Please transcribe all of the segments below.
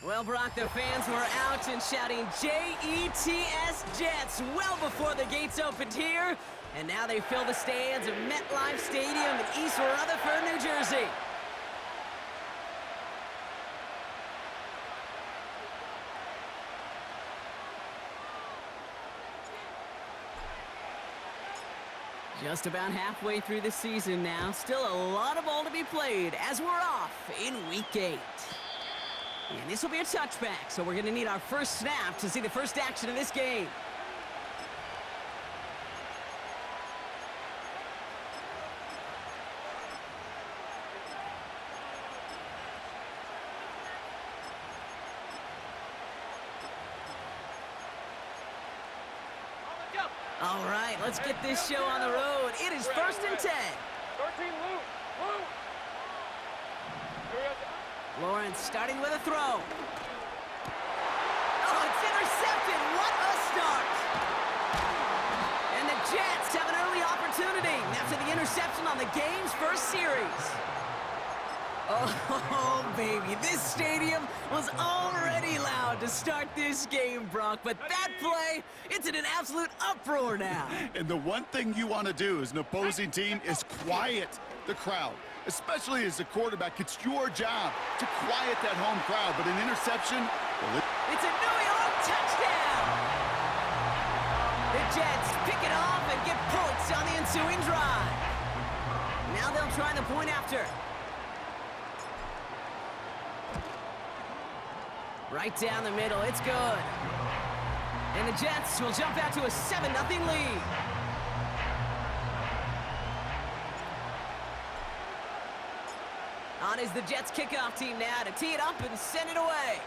Well, Brock, the fans were out and shouting J-E-T-S Jets well before the gates opened here. And now they fill the stands of MetLife Stadium in East Rutherford, New Jersey. Just about halfway through the season now. Still a lot of ball to be played as we're off in Week 8. And this will be a touchback, so we're going to need our first snap to see the first action of this game. All right, let's get this show on the road. It is 1st and 10. 13, Luke. Lawrence starting with a throw. Oh, it's intercepted. What a start. And the Jets have an early opportunity after the interception on the game's first series. Oh, baby, this stadium was already loud to start this game, Brock, but that play, it's in an absolute uproar now. And the one thing you want to do as an opposing team is quiet the crowd, especially as a quarterback. It's your job to quiet that home crowd, but an interception, well, it's a New York touchdown! The Jets pick it off and get points on the ensuing drive. Now they'll try the point after. Right down the middle, it's good. And the Jets will jump out to a 7-0 lead. On is the Jets kickoff team now to tee it up and send it away.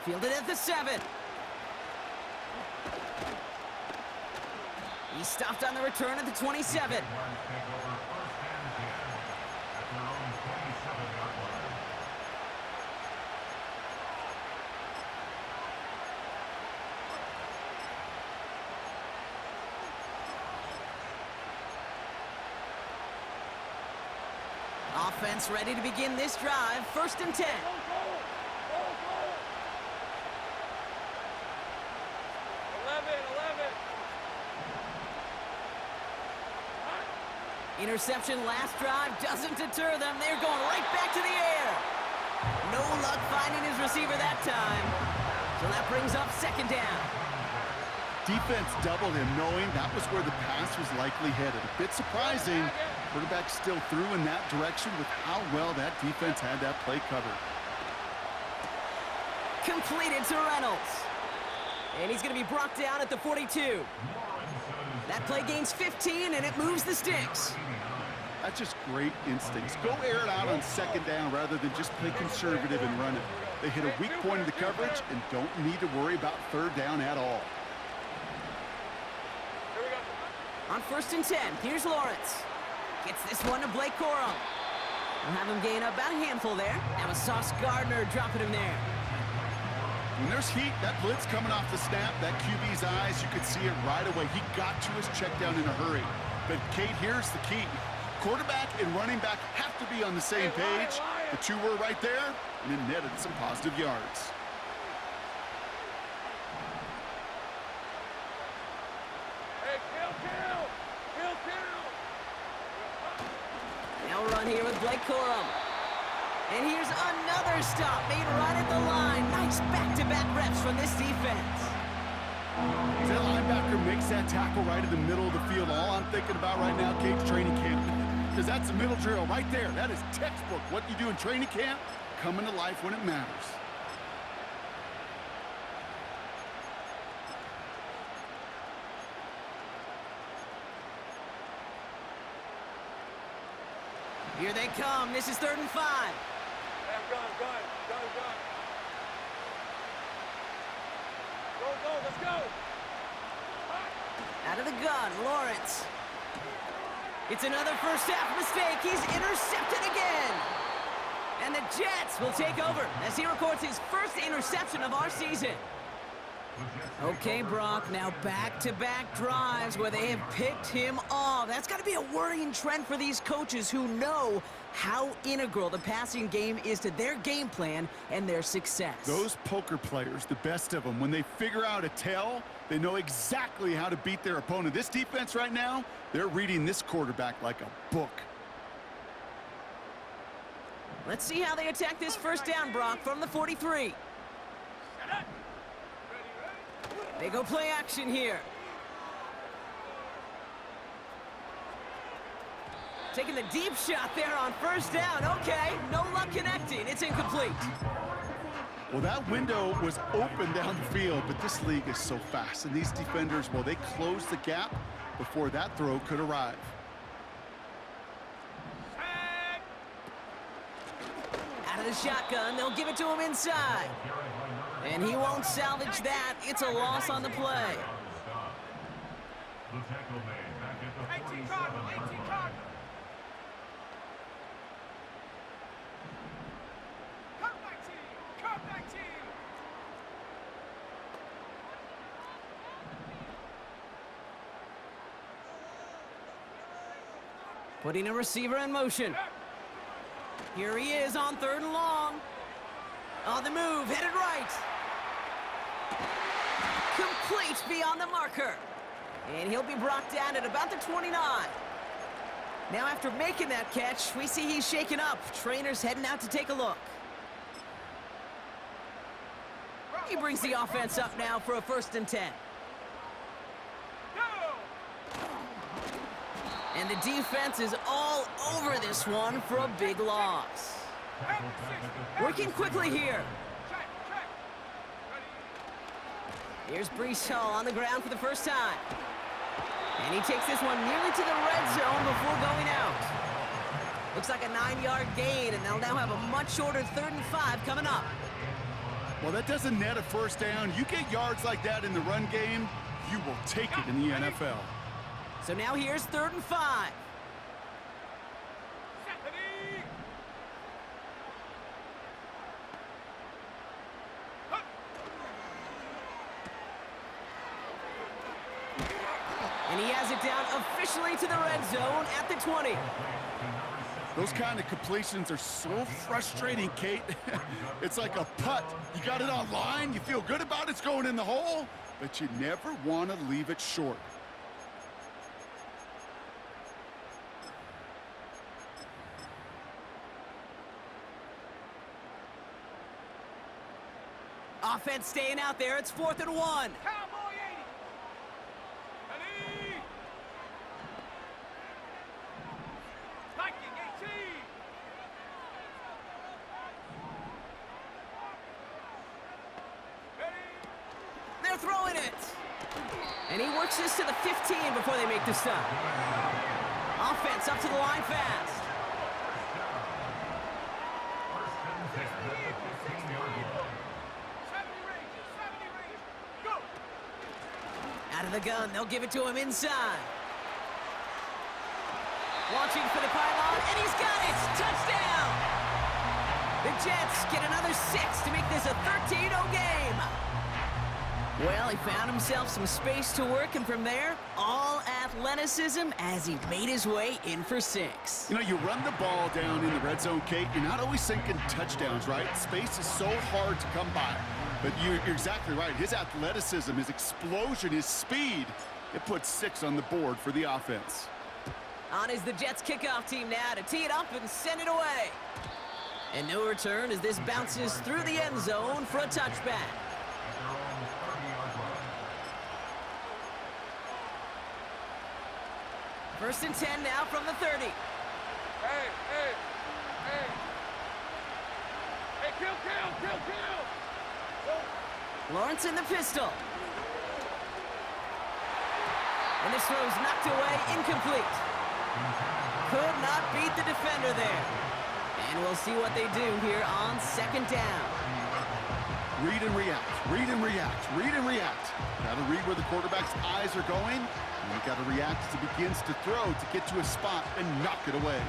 Fielded at the 7. He stopped on the return at the 27. Offense ready to begin this drive. 1st and 10. Interception last drive doesn't deter them. They're going right back to the air. No luck finding his receiver that time. So that brings up 2nd down. defense doubled him, knowing that was where the pass was likely headed. A bit surprising. Quarterback still threw in that direction with how well that defense had that play covered. Completed to Reynolds. And he's going to be brought down at the 42. That play gains 15, and it moves the sticks. That's just great instincts. Go air it out on 2nd down rather than just play conservative and run it. They hit a weak point of the coverage and don't need to worry about 3rd down at all. On 1st and 10, here's Lawrence. Gets this one to Blake Corum. We'll have him gain about a handful there. Now a Sauce Gardner dropping him there. When there's heat, that blitz coming off the snap, that QB's eyes, you could see it right away. He got to his check down in a hurry. But, Kate, here's the key. Quarterback and running back have to be on the same page. The two were right there, and it netted some positive yards. Now run here with Blake Corum. And here's another stop made right at the line. Nice back-to-back reps from this defense. That linebacker makes that tackle right in the middle of the field. All I'm thinking about right now, Kate's training camp. Because that's the middle drill right there. That is textbook. What you do in training camp, coming to life when it matters. Here they come. This is 3rd and 5. Gun. Go, let's go. Out of the gun, Lawrence. It's another first half mistake. He's intercepted again. And the Jets will take over as he records his first interception of our season. Okay, Brock, now back-to-back drives where they have picked him off. That's got to be a worrying trend for these coaches who know how integral the passing game is to their game plan and their success. Those poker players, the best of them, when they figure out a tell, they know exactly how to beat their opponent. This defense right now, they're reading this quarterback like a book. Let's see how they attack this first down, Brock, from the 43. They go play action here. Taking the deep shot there on first down. Okay, no luck connecting. It's incomplete. Well, that window was open down the field, but this league is so fast. And these defenders, well, they closed the gap before that throw could arrive. Out of the shotgun, they'll give it to him inside. And he won't salvage that. It's a loss on the play. 18 Cardinal, 18 Cardinal. Come back team. Putting a receiver in motion. Here he is on 3rd and long. On the move, headed right. Complete beyond the marker. And he'll be brought down at about the 29. Now after making that catch, we see he's shaken up. Trainer's heading out to take a look. He brings the offense up now for a 1st and 10. And the defense is all over this one for a big loss. Working quickly here. Here's Brees Hall on the ground for the first time. And he takes this one nearly to the red zone before going out. Looks like a 9-yard gain, and they'll now have a much shorter 3rd and 5 coming up. Well, that doesn't net a first down. You get yards like that in the run game, you will take it in the NFL. So now here's 3rd and 5. And he has it down officially to the red zone at the 20. Those kind of completions are so frustrating, Kate. It's like a putt. You got it on line, you feel good about it's going in the hole, but you never want to leave it short. Offense staying out there. It's 4th and 1. Cowboy 80. Ready. Viking 18. Ready. They're throwing it. And he works this to the 15 before they make the stop. Offense up to the line fast. Out of the gun, they'll give it to him inside. Launching for the pylon, and he's got it! Touchdown! The Jets get another 6 to make this a 13-0 game. Well, he found himself some space to work, and from there, all athleticism as he made his way in for 6. You know, you run the ball down in the red zone, Kate, you're not always thinking touchdowns, right? Space is so hard to come by. But you're exactly right. His athleticism, his explosion, his speed, it puts 6 on the board for the offense. On is the Jets kickoff team now to tee it up and send it away. And no return as this bounces through the end zone for a touchback. First and 10 now from the 30. Hey. Hey, kill. Lawrence in the pistol. And this throw's knocked away, incomplete. Could not beat the defender there. And we'll see what they do here on 2nd down. Read and react. Got to read where the quarterback's eyes are going, and you got to react as he begins to throw to get to a spot and knock it away.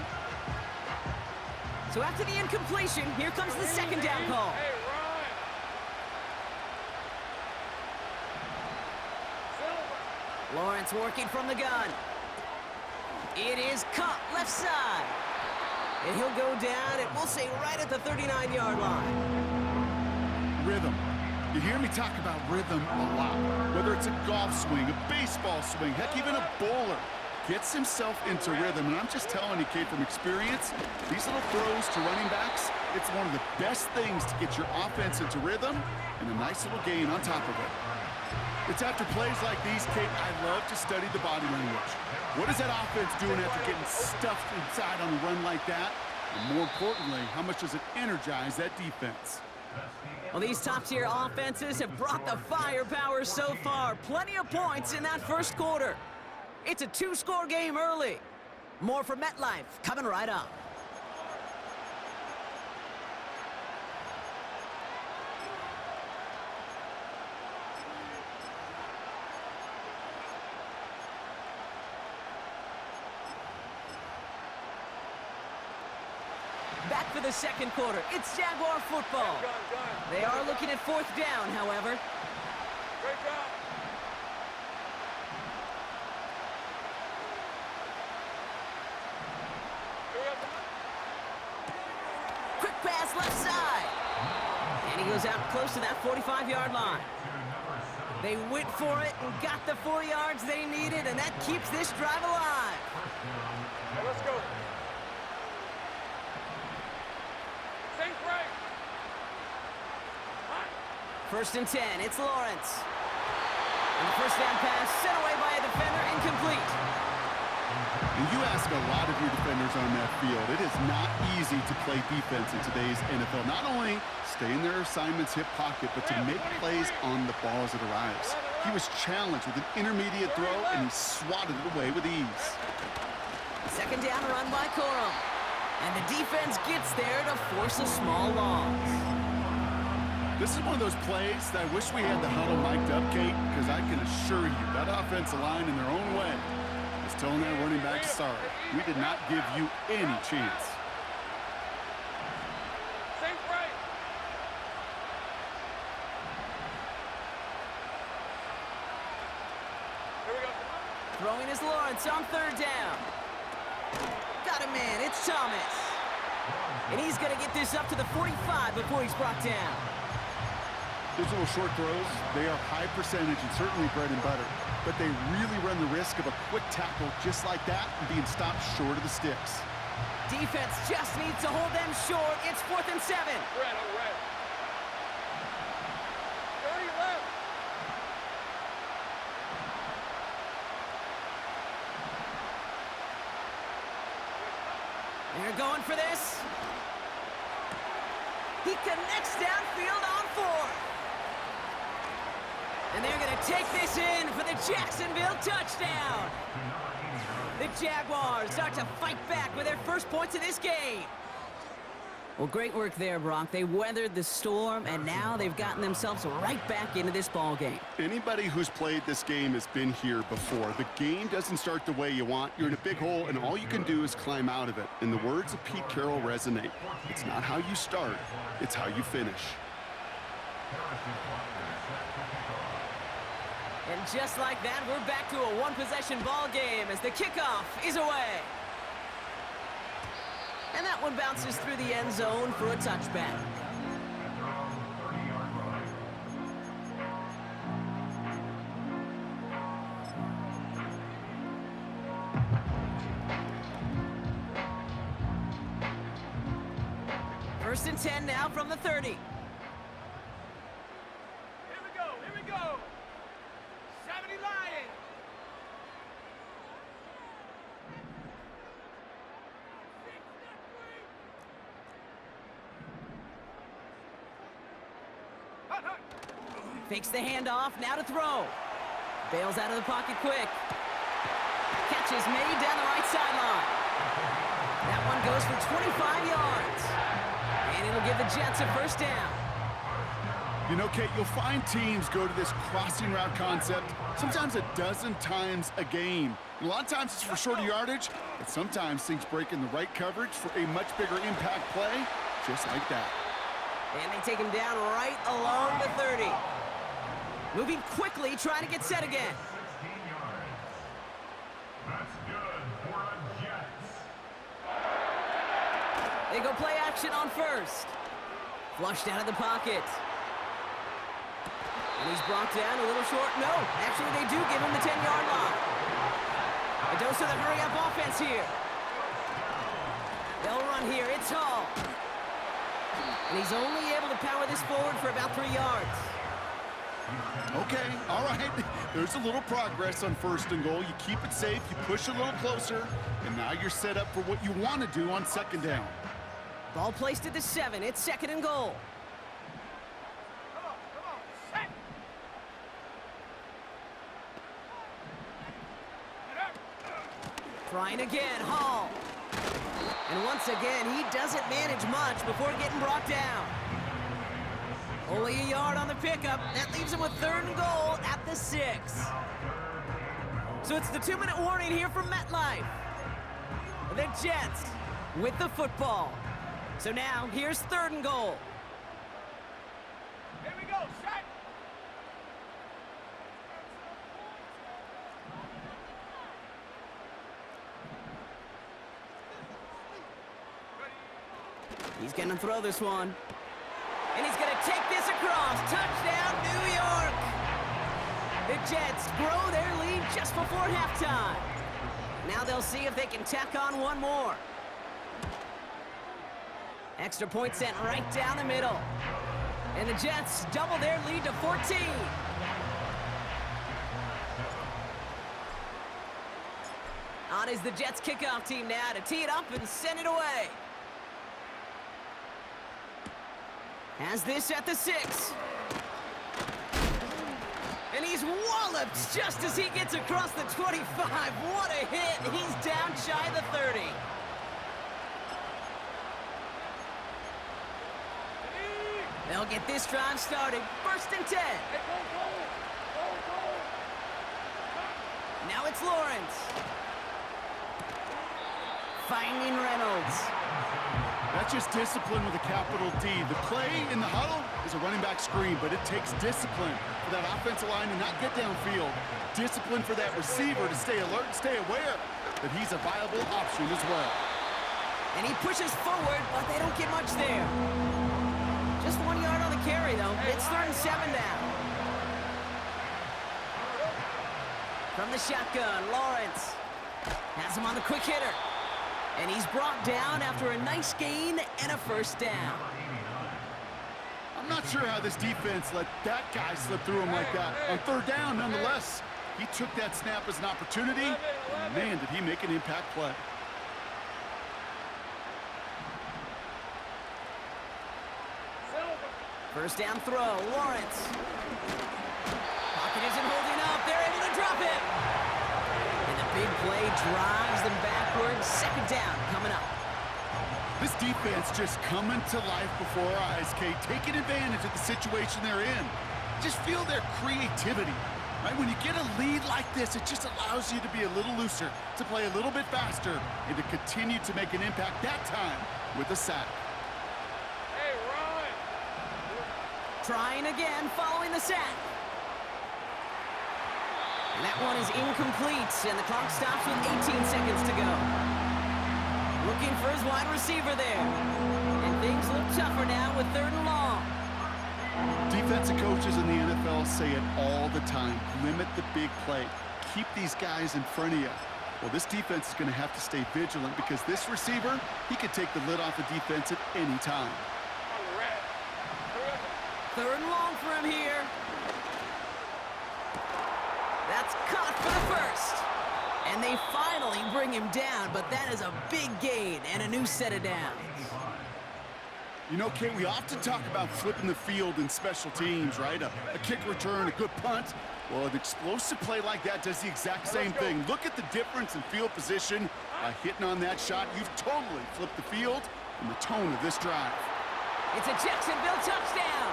So after the incompletion, here comes the 2nd down call. Hey, run. Lawrence working from the gun. It is caught left side. And he'll go down, and we'll say right at the 39-yard line. Rhythm. You hear me talk about rhythm a lot. Whether it's a golf swing, a baseball swing, heck, even a bowler. Gets himself into rhythm, and I'm just telling you, Kate, from experience, these little throws to running backs, it's one of the best things to get your offense into rhythm and a nice little gain on top of it. It's after plays like these, Kate, I love to study the body language. What is that offense doing after getting stuffed inside on a run like that? And more importantly, how much does it energize that defense? Well, these top-tier offenses have brought the firepower so far. Plenty of points in that first quarter. It's a two-score game early. More from MetLife coming right up. Back for the second quarter. It's Jaguar football. They are looking at fourth down, however. Great job. Quick pass left side. And he goes out close to that 45-yard line. They went for it and got the 4 yards they needed, and that keeps this drive alive. Now let's go. Safe right. First and 10, it's Lawrence. And the first down pass sent away by a defender, incomplete. And you ask a lot of your defenders on that field. It is not easy to play defense in today's NFL. Not only stay in their assignment's hip pocket, but to make plays on the ball as it arrives. He was challenged with an intermediate throw, and he swatted it away with ease. Second down run by Corum. And the defense gets there to force a small loss. This is one of those plays that I wish we had the huddle mic'd up, Kate, because I can assure you that offensive line in their own way is telling that running back, sorry, we did not give you any chance. Safe right. Here we go. Throwing is Lawrence on third down. Got him in. It's Thomas. And he's going to get this up to the 45 before he's brought down. Those little short throws, they are high percentage and certainly bread and butter. But they really run the risk of a quick tackle just like that and being stopped short of the sticks. Defense just needs to hold them short. It's 4th and 7. Red, oh, red. 30 left. They're going for this. He connects downfield on 4th. And they're going to take this in for the Jacksonville touchdown. The Jaguars start to fight back with their first points of this game. Well, great work there, Brock. They weathered the storm, and now they've gotten themselves right back into this ball game. Anybody who's played this game has been here before. The game doesn't start the way you want. You're in a big hole, and all you can do is climb out of it. And the words of Pete Carroll resonate. It's not how you start, it's how you finish. And just like that, we're back to a one-possession ball game as the kickoff is away. And that one bounces through the end zone for a touchback. First and 10 now from the 30. Here we go, here we go. 70 Lions. Fakes the handoff, now to throw. Bails out of the pocket quick. Catch is made down the right sideline. That one goes for 25 yards. And it'll give the Jets a first down. You know, Kate, you'll find teams go to this crossing route concept sometimes a dozen times a game. And a lot of times it's for shorter yardage, but sometimes things break in the right coverage for a much bigger impact play, just like that. And they take him down right along the 30. Moving quickly, trying to get set again. They go play action on first. Flushed out of the pocket. And he's brought down a little short. No, actually they do give him the 10-yard line. A dose of the hurry-up offense here. They'll run here. It's Hall. And he's only able to power this forward for about 3 yards. Okay, all right. There's a little progress on 1st and goal. You keep it safe, you push a little closer, and now you're set up for what you want to do on 2nd down. Ball placed at the 7. It's 2nd and goal. Come on, set. Trying again, Hall. And once again, he doesn't manage much before getting brought down. Only a yard on the pickup. That leaves him with 3rd and goal at the 6. So it's the 2-minute warning here from MetLife. The Jets with the football. So now, here's 3rd and goal. Here we go, set. He's going to throw this one. And he's going to take this across. Touchdown, New York! The Jets grow their lead just before halftime. Now they'll see if they can tack on one more. Extra point sent right down the middle. And the Jets double their lead to 14. On is the Jets kickoff team now to tee it up and send it away. Has this at the 6. And he's walloped just as he gets across the 25. What a hit. He's down shy of the 30. They'll get this drive started. 1st and 10. Now it's Lawrence. Finding Reynolds. That's just discipline with a capital D. The play in the huddle is a running back screen, but it takes discipline for that offensive line to not get downfield. Discipline for that receiver to stay alert, stay aware that he's a viable option as well. And he pushes forward, but they don't get much there. Just 1 yard on the carry, though. It's 3rd and 7 now. From the shotgun, Lawrence has him on the quick hitter. And he's brought down after a nice gain and a 1st down. I'm not sure how this defense let that guy slip through him like that. On 3rd down, nonetheless, he took that snap as an opportunity, and man, did he make an impact play. First down throw, Lawrence. Pocket isn't holding up. They're able to drop it. And the big play drives them backwards. 2nd down coming up. This defense just coming to life before our eyes, Kate, taking advantage of the situation they're in. Just feel their creativity, right? When you get a lead like this, it just allows you to be a little looser, to play a little bit faster, and to continue to make an impact that time with a sack. Hey, run. Trying again, following the sack. And that one is incomplete, and the clock stops with 18 seconds to go. Looking for his wide receiver there. And things look tougher now with 3rd and long. Defensive coaches in the NFL say it all the time. Limit the big play. Keep these guys in front of you. Well, this defense is going to have to stay vigilant because this receiver, he could take the lid off the defense at any time. 3rd and long for him here. That's caught for the 1st. And they finally bring him down, but that is a big gain and a new set of downs. You know, Kate, we often talk about flipping the field in special teams, right? A kick return, a good punt. Well, an explosive play like that does the exact same thing. Look at the difference in field position. By hitting on that shot, you've totally flipped the field and the tone of this drive. It's a Jacksonville touchdown.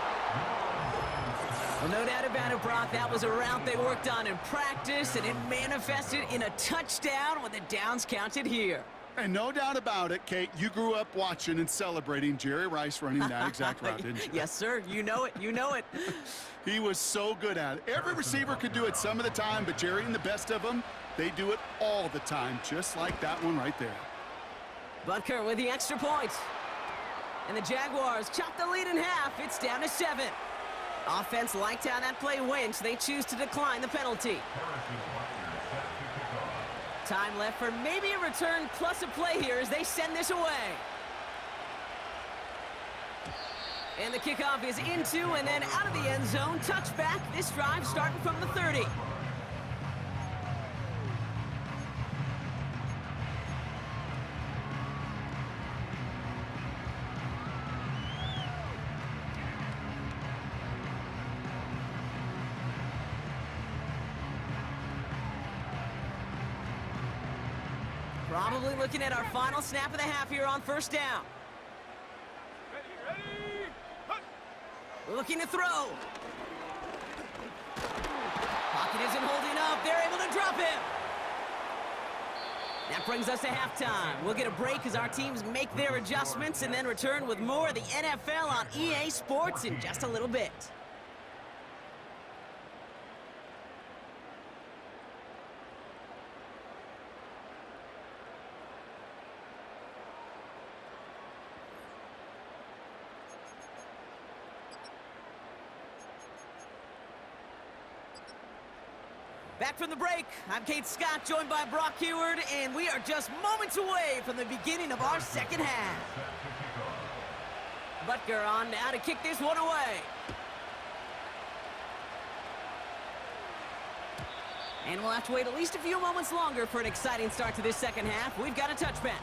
Well, no doubt about it, Brock. That was a route they worked on in practice, and it manifested in a touchdown when the downs counted here. And no doubt about it, Kate, you grew up watching and celebrating Jerry Rice running that exact route, didn't you? Yes, sir. You know it. You know it. He was so good at it. Every receiver could do it some of the time, but Jerry and the best of them, they do it all the time, just like that one right there. Butker with the extra point. And the Jaguars chop the lead in half. It's down to 7. Offense liked how that play went, so they choose to decline the penalty. Time left for maybe a return plus a play here as they send this away. And the kickoff is into and then out of the end zone. Touchback. This drive starting from the 30. Probably looking at our final snap of the half here on first down. Ready, ready. Looking to throw. Pocket isn't holding up. They're able to drop him. That brings us to halftime. We'll get a break as our teams make their adjustments and then return with more of the NFL on EA Sports in just a little bit. Back from the break, I'm Kate Scott, joined by Brock Heward, and we are just moments away from the beginning of our second half. Butker on now to kick this one away. And we'll have to wait at least a few moments longer for an exciting start to this second half. We've got a touchback.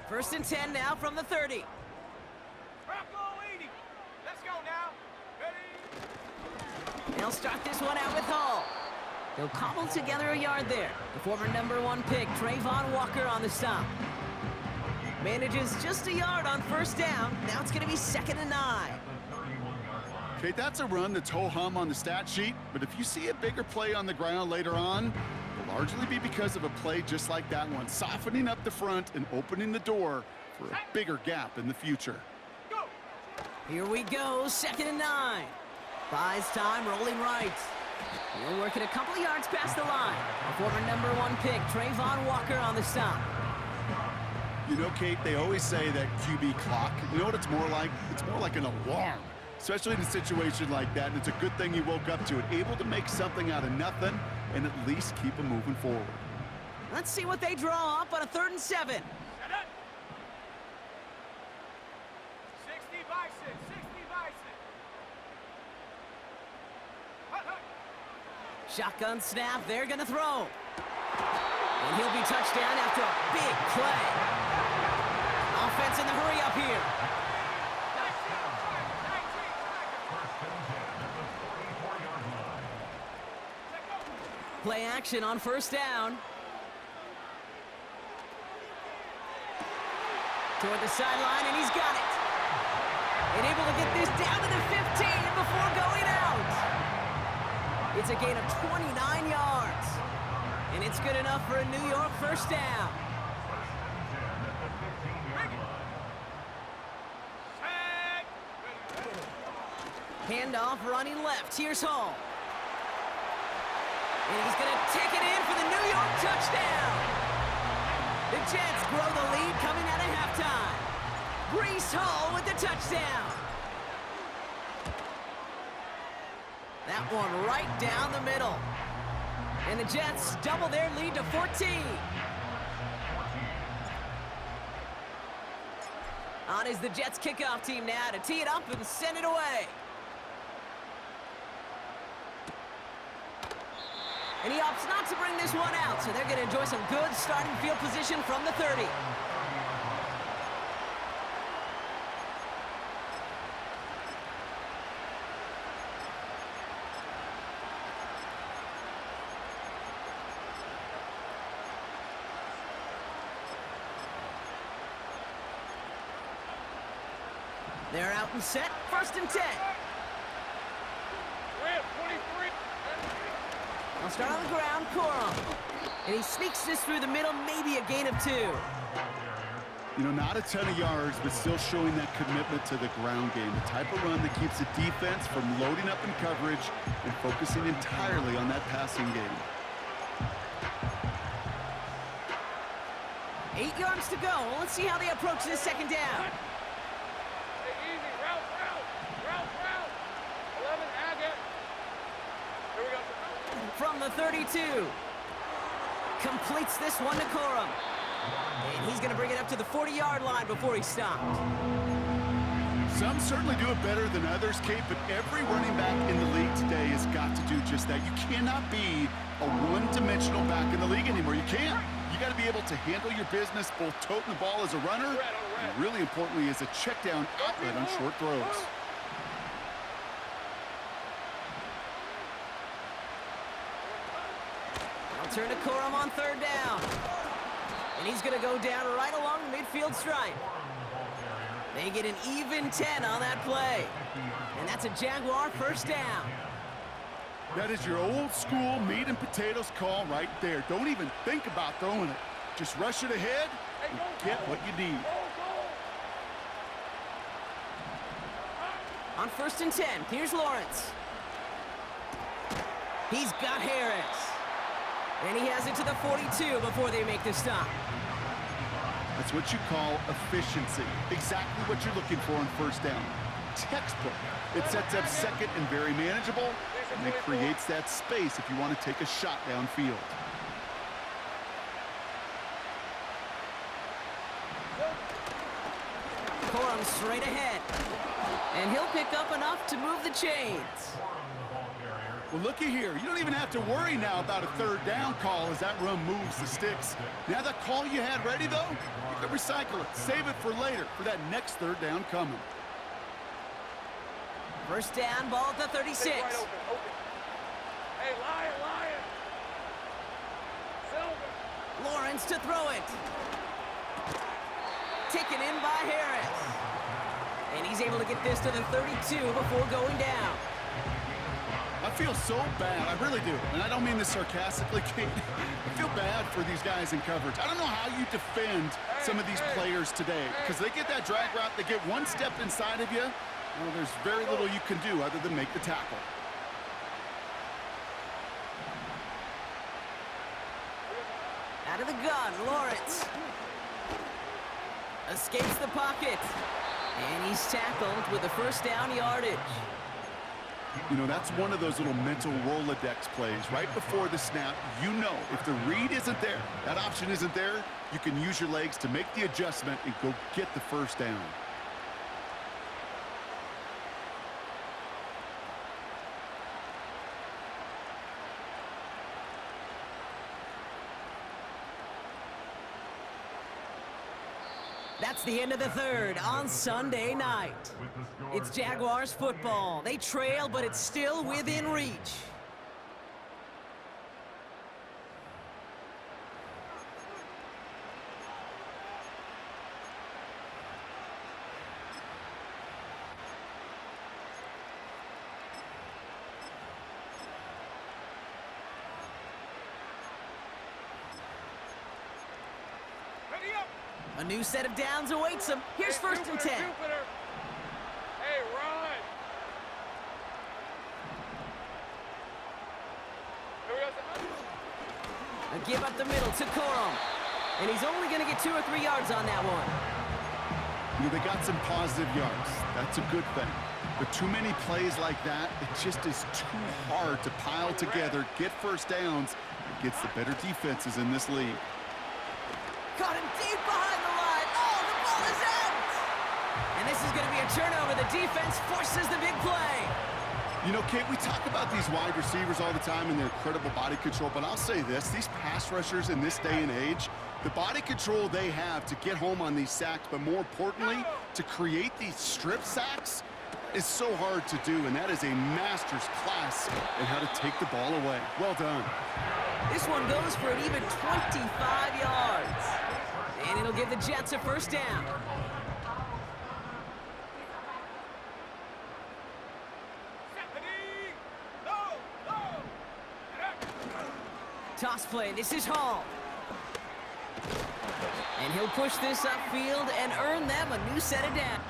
First and 10 now from the 30. Bronco 80. Let's go now. Ready. They'll start this one out with Hall. They'll cobble together a yard there. The former #1 pick, Trayvon Walker, on the stop. Manages just a yard on first down. Now it's going to be 2nd and 9. Okay, that's a run that's ho-hum on the stat sheet, but if you see a bigger play on the ground later on, it'll largely be because of a play just like that one, softening up the front and opening the door for a bigger gap in the future. Go. Here we go, 2nd and 9. Buys time, rolling right. We're working a couple of yards past the line. The former #1 pick, Trayvon Walker, on the stop. You know, Kate, they always say that QB clock, you know what it's more like? It's more like an alarm, especially in a situation like that. And it's a good thing you woke up to it, able to make something out of nothing and at least keep them moving forward. Let's see what they draw up on a 3rd and 7. Set up. 60 bison. 60 bison. Hut, hut. Shotgun snap, they're going to throw. And he'll be touched down after a big play. Offense in the hurry up here. 19. Play action on first down. Toward the sideline, and he's got it. And able to get this down to the 15 before going out. It's a gain of 29 yards. And it's good enough for a New York first down. Handoff running left. Here's Hall. And he's going to take it in for the New York touchdown. The Jets grow the lead coming out of halftime. Breece Hall with the touchdown. That one right down the middle. And the Jets double their lead to 14. On is the Jets kickoff team now to tee it up and send it away. And he opts not to bring this one out, so they're going to enjoy some good starting field position from the 30. They're out and set. 1st and 10. Red 23. I'll start on the ground, Corum. And he sneaks this through the middle, maybe a gain of 2. You know, not a ton of yards, but still showing that commitment to the ground game. The type of run that keeps the defense from loading up in coverage and focusing entirely on that passing game. 8 yards to go. Let's see how they approach this 2nd down. Hey, easy. Route. 11, Agate. Here we go. From the 32. Completes this one to Corum. And he's going to bring it up to the 40-yard line before he stopped. Some certainly do it better than others, Kate, but every running back in the league today has got to do just that. You cannot be a one-dimensional back in the league anymore. You can't. You got to be able to handle your business, both toting the ball as a runner, and really importantly as a check-down outlet on short throws. I'll turn to Corum on 3rd down. And he's going to go down right along the midfield stripe. They get an even 10 on that play. And that's a Jaguar 1st down. That is your old school meat and potatoes call right there. Don't even think about throwing it. Just rush it ahead and get what you need. On 1st and 10, here's Lawrence. He's got Harris. And he has it to the 42 before they make the stop. That's what you call efficiency. Exactly what you're looking for on 1st down. Textbook. It sets up 2nd and very manageable, and it creates that space if you want to take a shot downfield. Corum straight ahead. And he'll pick up enough to move the chains. Well, looky here. You don't even have to worry now about a 3rd down call as that run moves the sticks. Now that call you had ready, though, you can recycle it. Save it for later for that next 3rd down coming. 1st down, ball at the 36. Right open. Hey, Lion. Silver. Lawrence to throw it. Taken in by Harris. And he's able to get this to the 32 before going down. I feel so bad. I really do. And I don't mean this sarcastically, Kate. I feel bad for these guys in coverage. I don't know how you defend some of these players today because they get that drag route, they get one step inside of you. Well, there's very little you can do other than make the tackle. Out of the gun, Lawrence. Escapes the pocket. And he's tackled with the 1st down yardage. You know, that's one of those little mental Rolodex plays. Right before the snap, you know if the read isn't there, that option isn't there, you can use your legs to make the adjustment and go get the 1st down. That's the end of the 3rd on Sunday night. It's Jaguars football. They trail, but it's still within reach. Ready up. A new set of downs awaits them. Here's 1st and 10. Hey, run. Here we go. A give up the middle to Corum. And he's only going to get 2 or 3 yards on that one. You know, they got some positive yards. That's a good thing. But too many plays like that, it just is too hard to pile together, get 1st downs, against the better defenses in this league. Got him deep behind the line. Oh, the ball is out! And this is going to be a turnover. The defense forces the big play. You know, Kate, we talk about these wide receivers all the time and their incredible body control, but I'll say this, these pass rushers in this day and age, the body control they have to get home on these sacks, but more importantly, to create these strip sacks is so hard to do, and that is a master's class in how to take the ball away. Well done. This one goes for an even 25 yards. And it'll give the Jets a 1st down. Toss play. This is Hall. And he'll push this upfield and earn them a new set of downs.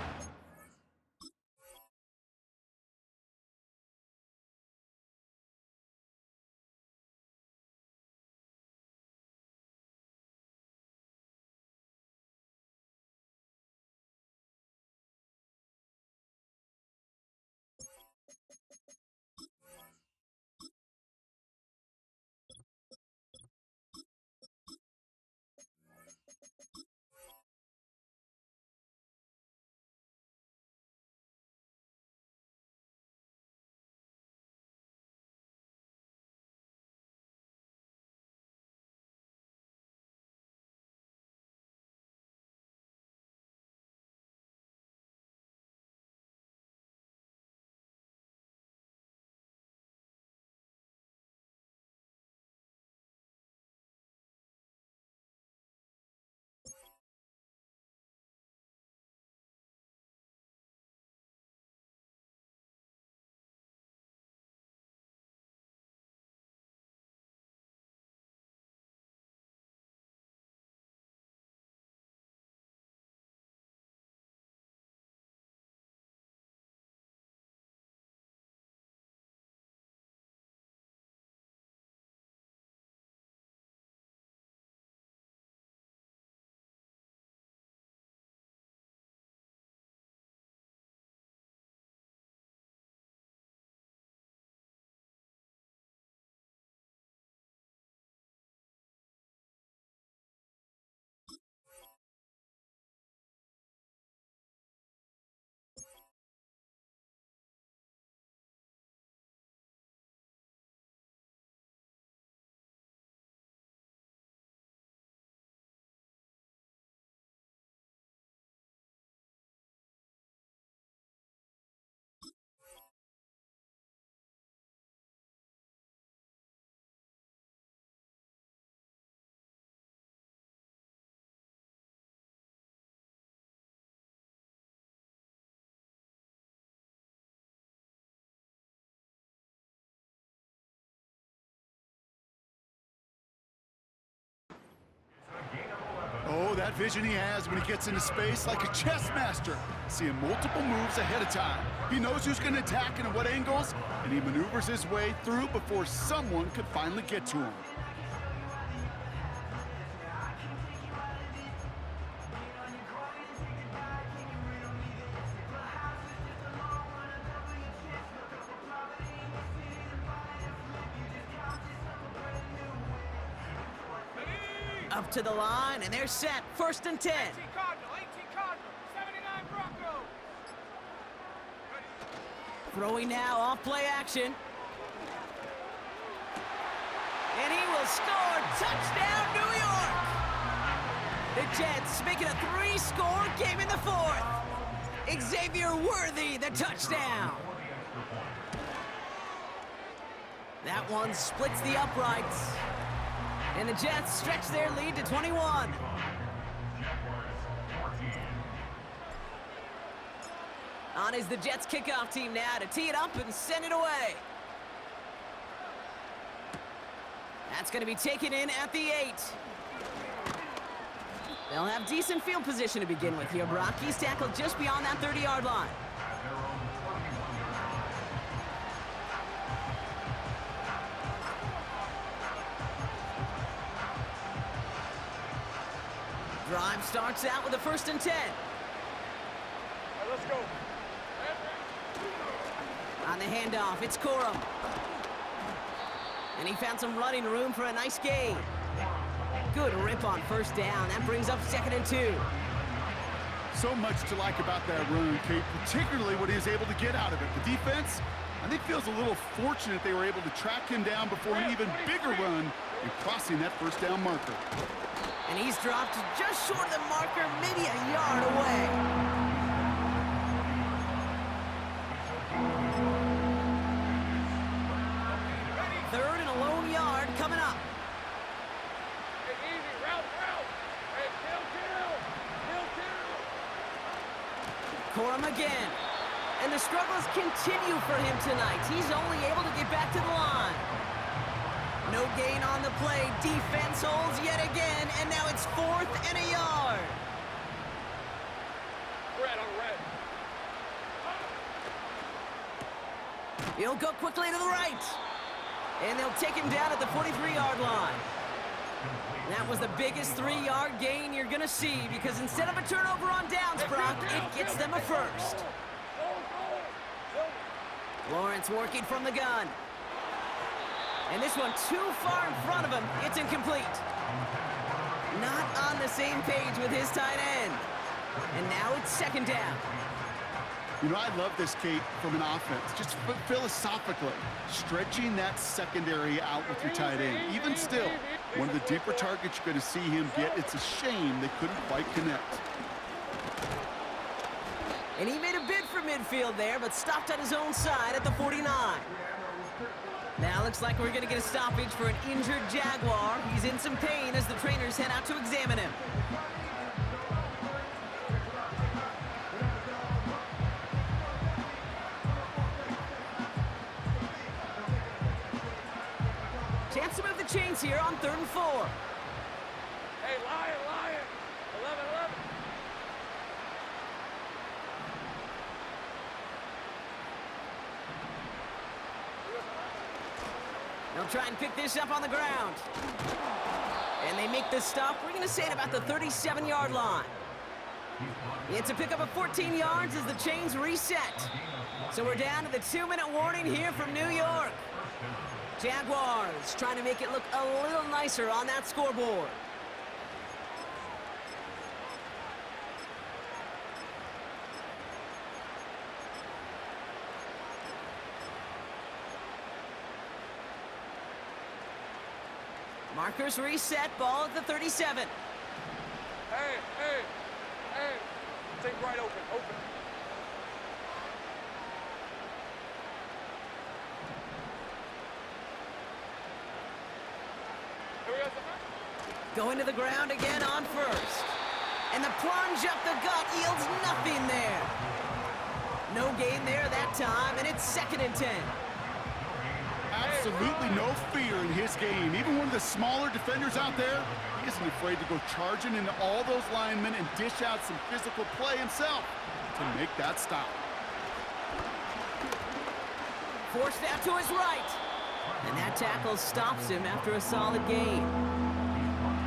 Oh, that vision he has when he gets into space like a chess master, seeing multiple moves ahead of time. He knows who's going to attack and at what angles, and he maneuvers his way through before someone could finally get to him. Up to the line, and they're set. 1st and 10. 18 Cardinal, 18 Cardinal, 79 Bronco. Throwing now off play action. And he will score. Touchdown, New York! The Jets make it a 3-score game in the 4th. Xavier Worthy, the touchdown. That one splits the uprights. And the Jets stretch their lead to 21. On is the Jets kickoff team now to tee it up and send it away. That's going to be taken in at the 8. They'll have decent field position to begin with here. Brock, he's tackled just beyond that 30-yard line. Drive starts out with a 1st and 10. All right, let's go. On the handoff, it's Corum. And he found some running room for a nice gain. Good rip on 1st down. That brings up 2nd and 2. So much to like about that run, Kate, particularly what he was able to get out of it. The defense, I think, feels a little fortunate they were able to track him down before an even bigger run and crossing that 1st down marker. And he's dropped just short of the marker, maybe a yard away. Third and a lone yard coming up. Hey, easy, route. Hey, kill. Corum again. And the struggles continue for him tonight. He's only able to get back to the line. No gain on the play. Defense holds yet again, and now it's 4th and a yard. Red on red. He'll go quickly to the right. And they'll take him down at the 43-yard line. That was the biggest 3-yard gain you're going to see because instead of a turnover on downs, Brock, it gets them a first. Lawrence working from the gun. And this one too far in front of him. It's incomplete. Not on the same page with his tight end. And now it's 2nd down. You know, I love this, Kate, from an offense. Just philosophically, stretching that secondary out with your tight end. Even still, one of the deeper targets you're going to see him get. It's a shame they couldn't quite connect. And he made a bid for midfield there, but stopped on his own side at the 49. Now looks like we're going to get a stoppage for an injured Jaguar. He's in some pain as the trainers head out to examine him. Chance to move the chains here on 3rd and 4. Hey, Lion. 11. They'll try and pick this up on the ground. And they make the stop. We're going to say it about the 37-yard line. It's a pickup of 14 yards as the chains reset. So we're down to the 2-minute warning here from New York. Jaguars trying to make it look a little nicer on that scoreboard. Markers reset, ball at the 37. Hey. Take right open. Here we go. Going to the ground again on 1st. And the plunge up the gut yields nothing there. No gain there that time, and it's 2nd and 10. Absolutely no fear in his game. Even one of the smaller defenders out there, he isn't afraid to go charging into all those linemen and dish out some physical play himself to make that stop. Forced out to his right. And that tackle stops him after a solid gain.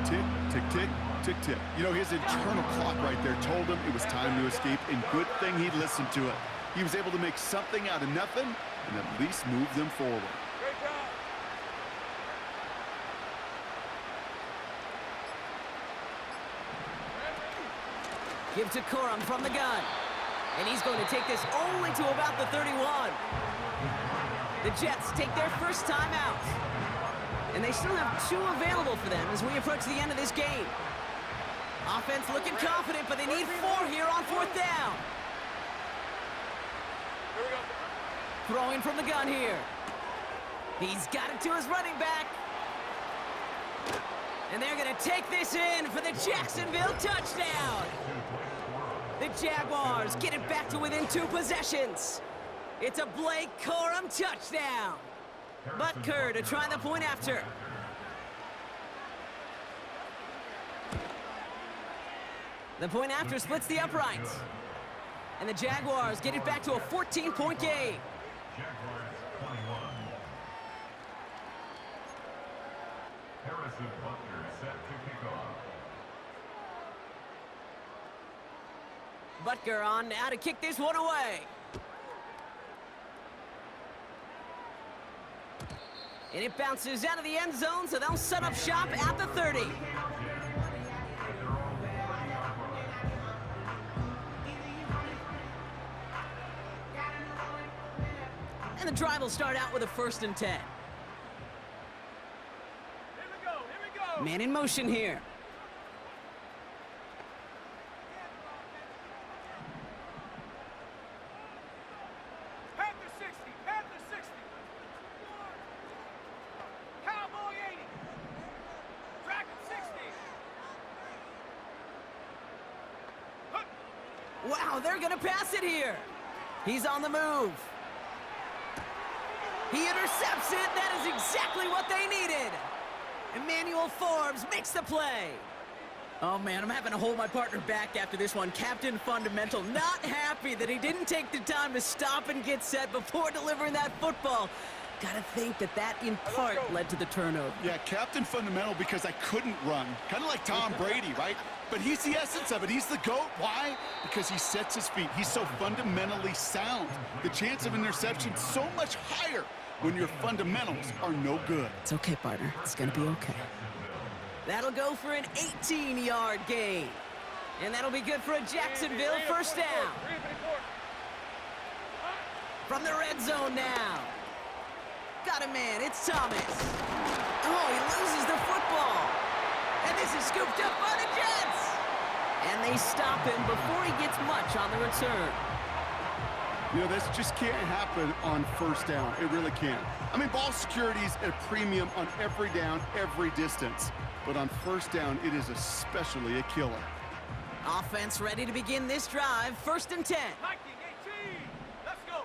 Tick, tick, tick, tick, tick. You know, his internal clock right there told him it was time to escape, and good thing he listened to it. He was able to make something out of nothing and at least move them forward. Great job. Give to Corum from the gun. And he's going to take this only to about the 31. The Jets take their first time out. And they still have 2 available for them as we approach the end of this game. Offense looking confident, but they need 4 here on 4th down. Here we go. Throwing from the gun here. He's got it to his running back. And they're going to take this in for the Jacksonville touchdown. The Jaguars get it back to within 2 possessions. It's a Blake Corum touchdown. Butker to try the point after. The point after splits the uprights. And the Jaguars get it back to a 14-point game. Jaguars 21. Harrison Butker set to kick off. Butker on now to kick this one away. And it bounces out of the end zone, so they'll set up shop at the 30. And the drive will start out with a 1st and 10. Here we go. Man in motion here. Panther 60. Cowboy 80. Dragon 60. Wow, they're gonna pass it here. He's on the move. He intercepts it. That is exactly what they needed. Emmanuel Forbes makes the play. Oh, man, I'm having to hold my partner back after this one. Captain Fundamental not happy that he didn't take the time to stop and get set before delivering that football. Gotta think that in part led to the turnover. Yeah, Captain Fundamental because I couldn't run. Kind of like Tom Brady, right? But he's the essence of it. He's the GOAT. Why? Because he sets his feet. He's so fundamentally sound. The chance of interception so much higher when your fundamentals are no good. It's okay, partner. It's gonna be okay. That'll go for an 18-yard gain. And that'll be good for a Jacksonville first down. From the red zone now. Got a man, it's Thomas. Oh, he loses the football. And this is scooped up by the Jets. And they stop him before he gets much on the return. You know, this just can't happen on first down. It really can't. I mean, ball security's at a premium on every down, every distance. But on first down, it is especially a killer. Offense ready to begin this drive. 1st and 10. Hiking 18. Let's go.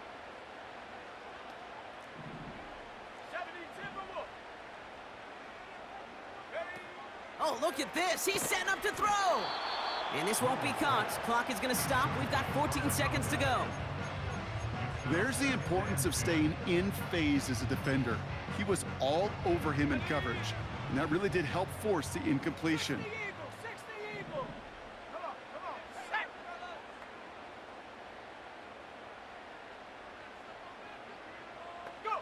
70 Timberwolf. Ready? Oh, look at this. He's setting up to throw. And this won't be caught. Clock is going to stop. We've got 14 seconds to go. There's the importance of staying in phase as a defender. He was all over him in coverage, and that really did help force the incompletion. 60 Eagle. Come on. Set. Go.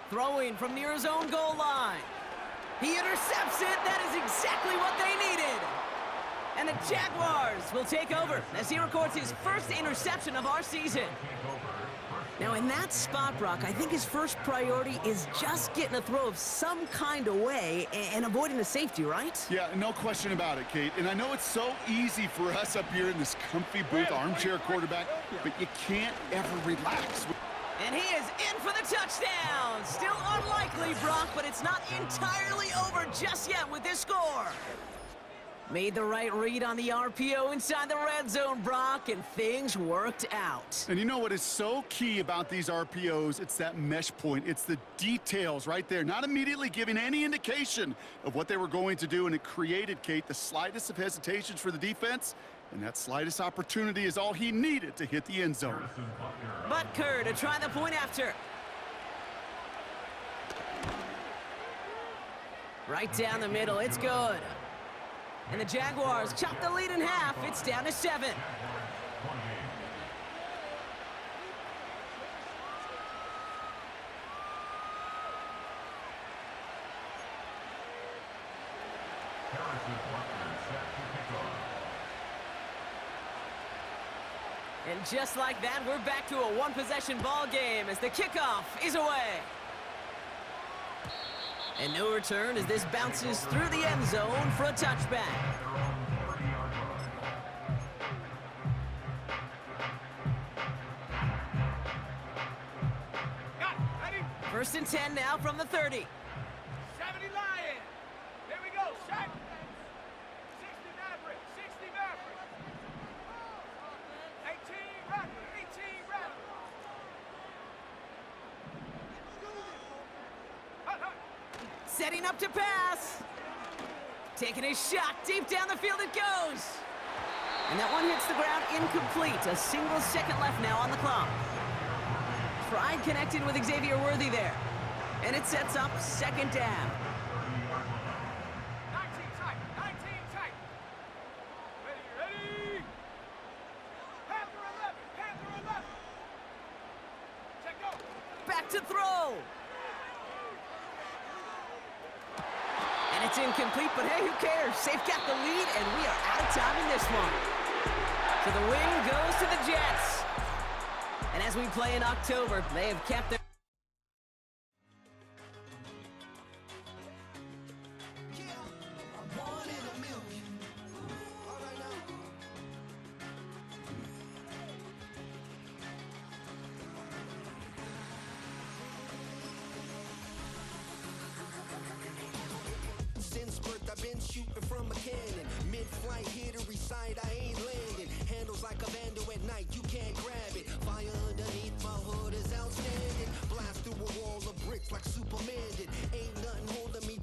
Throwing from near his own goal line. He intercepts it. That is exactly what they needed. And the Jaguars will take over as he records his first interception of our season. Now, in that spot, Brock, I think his first priority is just getting a throw of some kind away and avoiding the safety, right? Yeah, no question about it, Kate. And I know it's so easy for us up here in this comfy booth, armchair quarterback, but you can't ever relax. And he is in for the touchdown. Still unlikely, Brock, but it's not entirely over just yet with this score. Made the right read on the RPO inside the red zone, Brock, and things worked out. And you know what is so key about these RPOs? It's that mesh point. It's the details right there, not immediately giving any indication of what they were going to do, and it created, Kate, the slightest of hesitations for the defense, and that slightest opportunity is all he needed to hit the end zone. Butker to try the point after. Right down the middle, it's good. And the Jaguars chop the lead in half. It's down to 7. And just like that, we're back to a one-possession ball game as the kickoff is away. And no return as this bounces through the end zone for a touchback. Got it. Ready? 1st and 10 now from the 30. 70 Lion. Here we go. Shot. 60 Maverick. 60 Maverick. 18 Raptor. 18 Raptor. Hut, hut. Setting up to pass. Taking a shot. Deep down the field it goes. And that one hits the ground incomplete. A single second left now on the clock. Tried connecting with Xavier Worthy there. And it sets up 2nd down. 19 tight. 19 tight. Ready. Panther 11. Panther 11. Check go. Back to throw. And it's incomplete, but hey, who cares? They've got the lead, and we are out of time in this one. So the win goes to the Jets. And as we play in October, they have kept their... Since birth, I've been shooting from a cannon. Mid-flight, here to recite, I ain't landing. Handles like a vandal at night, you can't grab it. Fire underneath my hood is outstanding. Blast through a wall of bricks like Superman did. Ain't nothing holding me